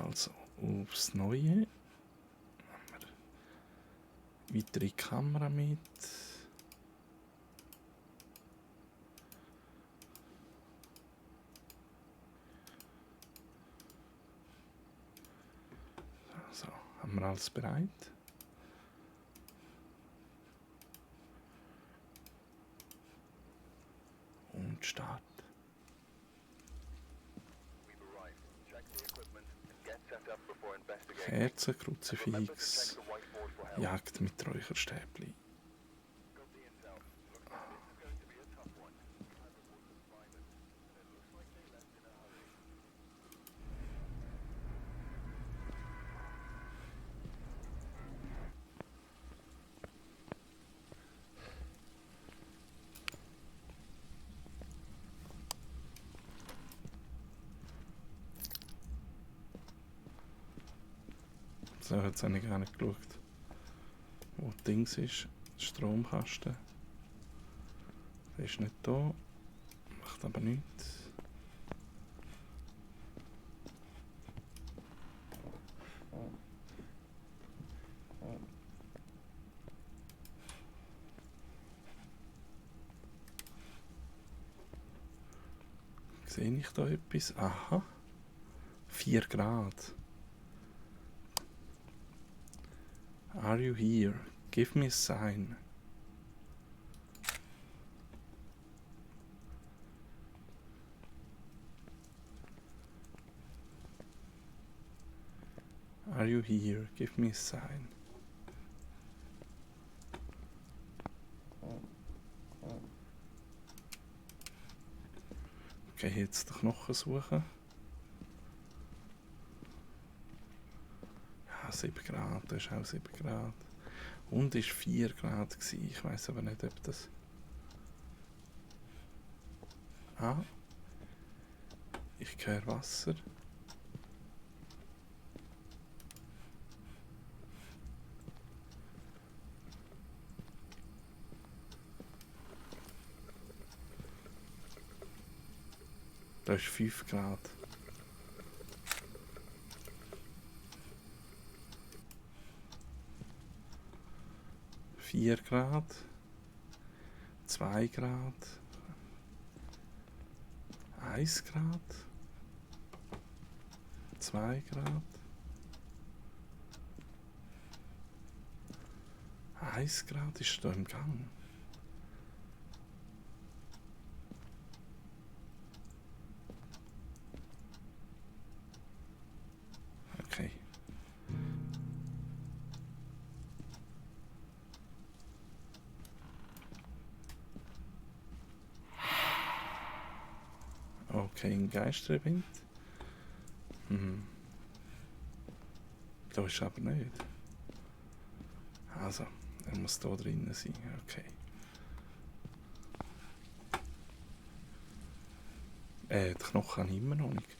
Also, aufs Neue. Weitere Kamera mit. So, haben wir alles bereit? Und Start. Kerzen, Kruzifix, Jagd mit Räucherstäbli. So, jetzt habe ich gar nicht geschaut, wo das Ding ist. Der Stromkasten. Der ist nicht da. Macht aber nichts. Sehe ich da etwas? Aha. 4 Grad. Are you here? Give me a sign. Are you here? Give me a sign. Okay, jetzt den Knochen suchen. Ja, 7 Grad, das ist auch 7 Grad. Und es war 4 Grad gewesen. Ich weiß aber nicht, ob das... Ah. Ich höre Wasser. Da ist 5 Grad. Vier Grad. 2 Grad. 1 Grad. 2 Grad. 1 Grad ist da im Gang. Okay. Okay, ein Geisterwind. Da ist aber nicht. Also, er muss da drinnen sein. Okay. Den Knochen habe ich immer noch nicht.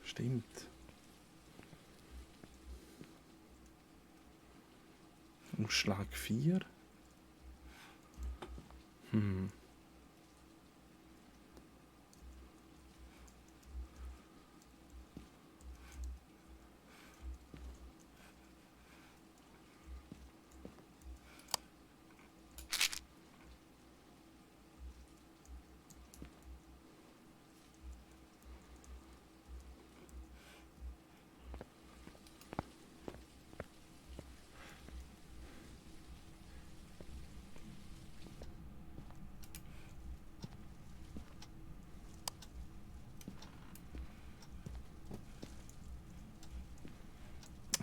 Stimmt. Umschlag 4.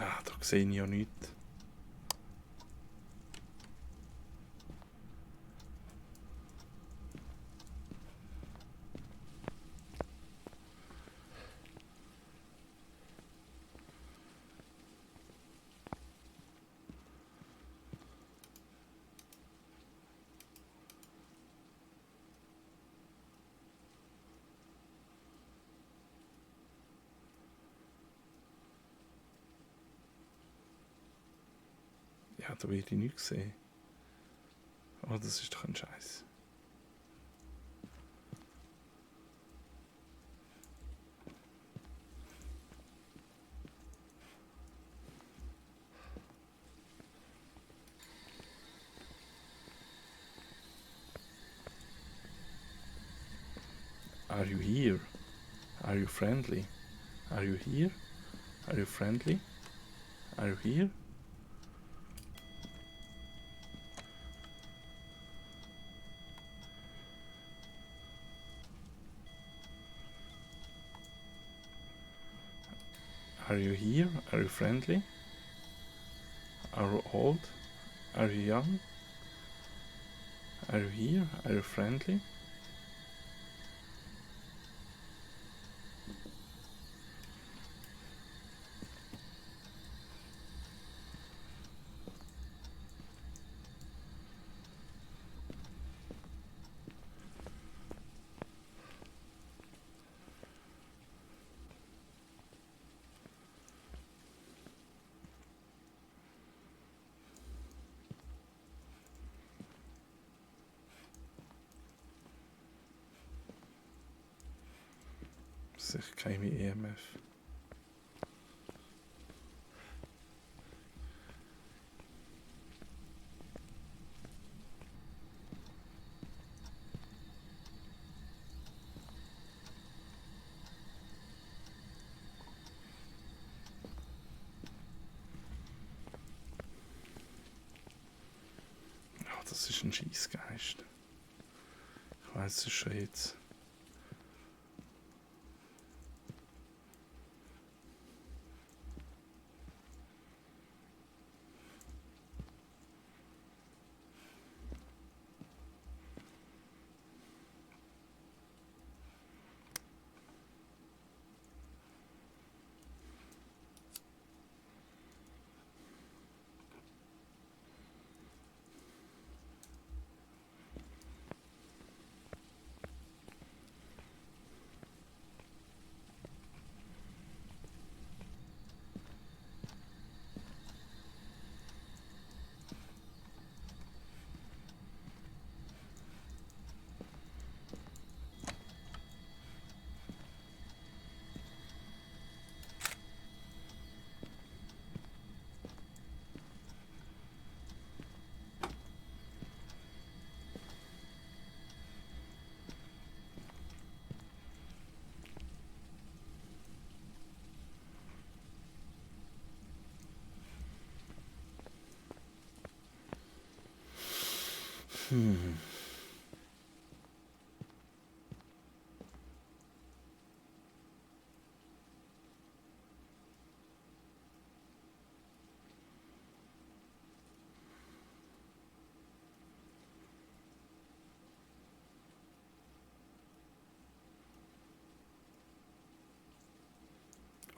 Ah, da sehe ich ja nichts. Ja, da werde ich nichts sehen. Oh, das ist doch ein Scheiß. Are you here? Are you friendly? Are you here? Are you friendly? Are you here? Are you here? Are you friendly? Are you old? Are you young? Are you here? Are you friendly? Sicher keine EMF. Ja, das ist ein Scheissgeist. Ich weiß es schon jetzt.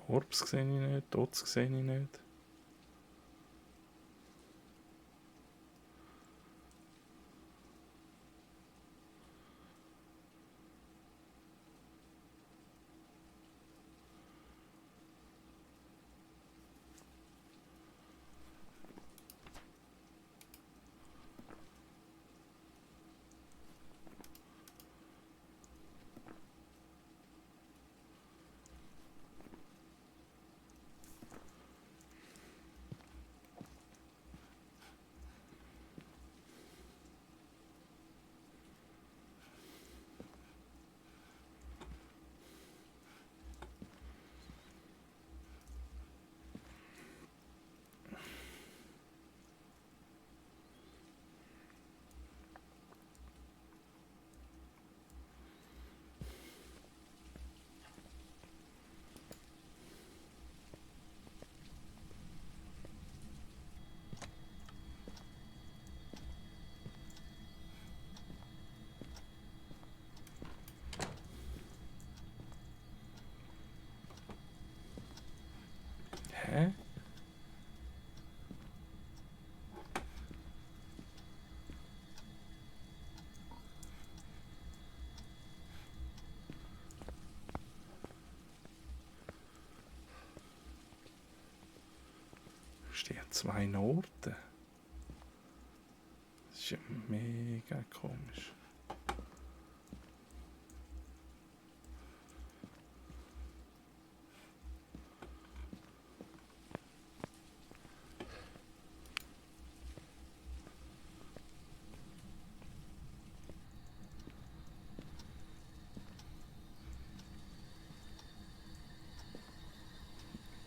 Orbs sehe ich nicht, Dots sehe ich nicht. Hä? Stehen zwei Noten. Das ist ja mega komisch.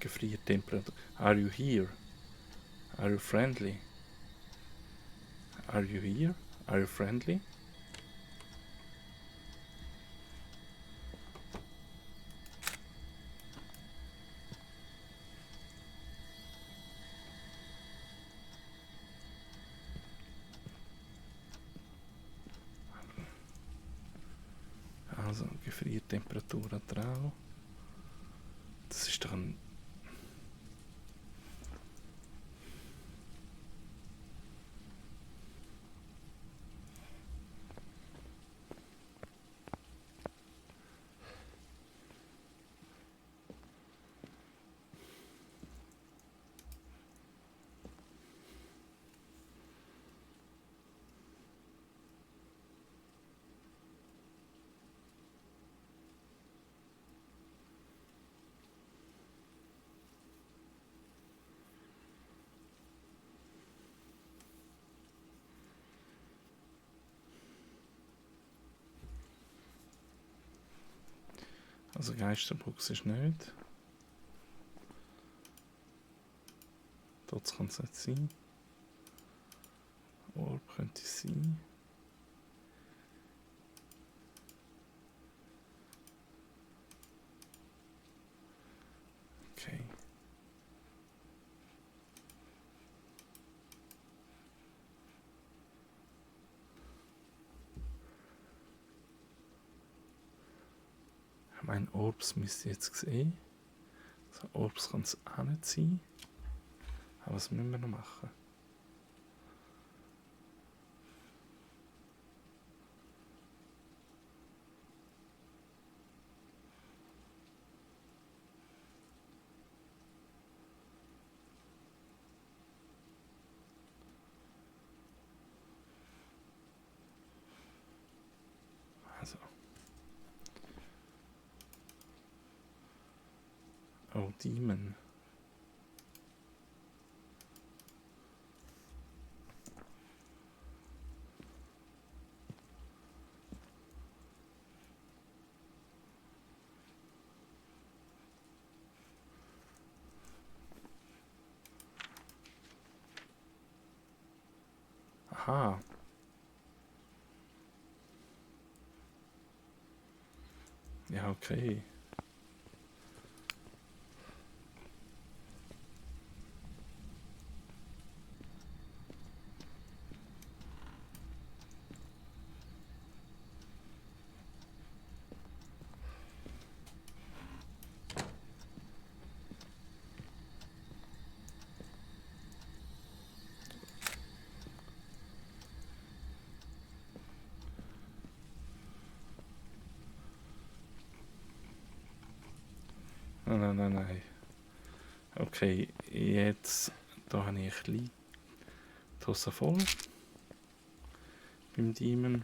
Gefriertemperatur. Are you here? Are you friendly? Are you here? Are you friendly? Also Gefriertemperatur hat er auch. Das ist doch ein... Also Geisterbox ist nicht. Dort kann es nicht sein. Orb könnte es sein. Okay. Mein Orbs müsste ich jetzt sehen. Also Orbs kann es auch nicht sein. Aber was müssen wir noch machen? Also. Oh, Demon. Aha. Ja, okay. Nein. Okay, jetzt da habe ich ein bisschen die Hose voll beim Demon.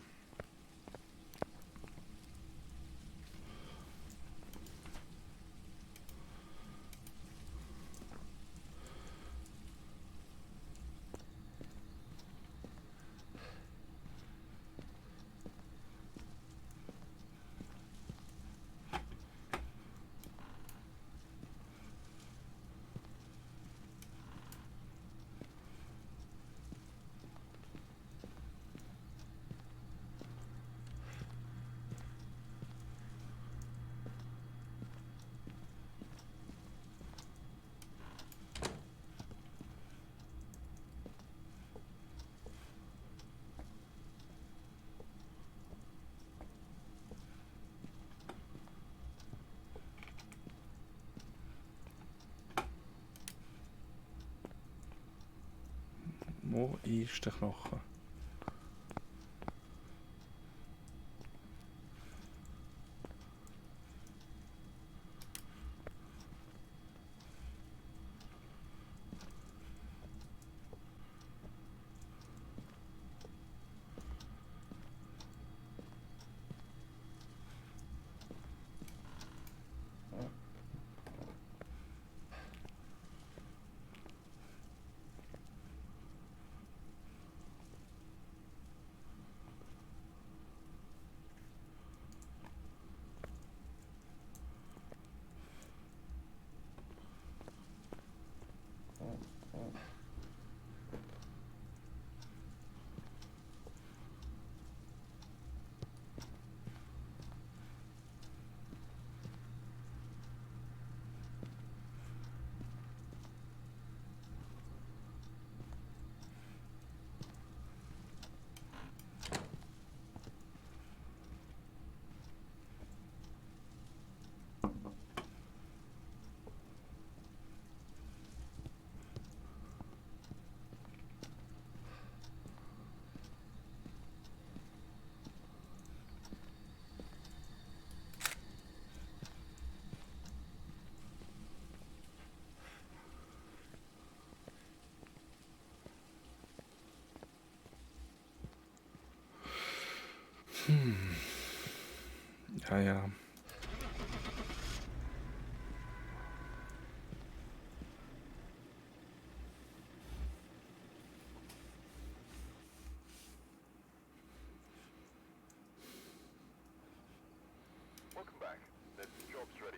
Wo ist der Knochen? Ja, ja. Welcome back. The job's ready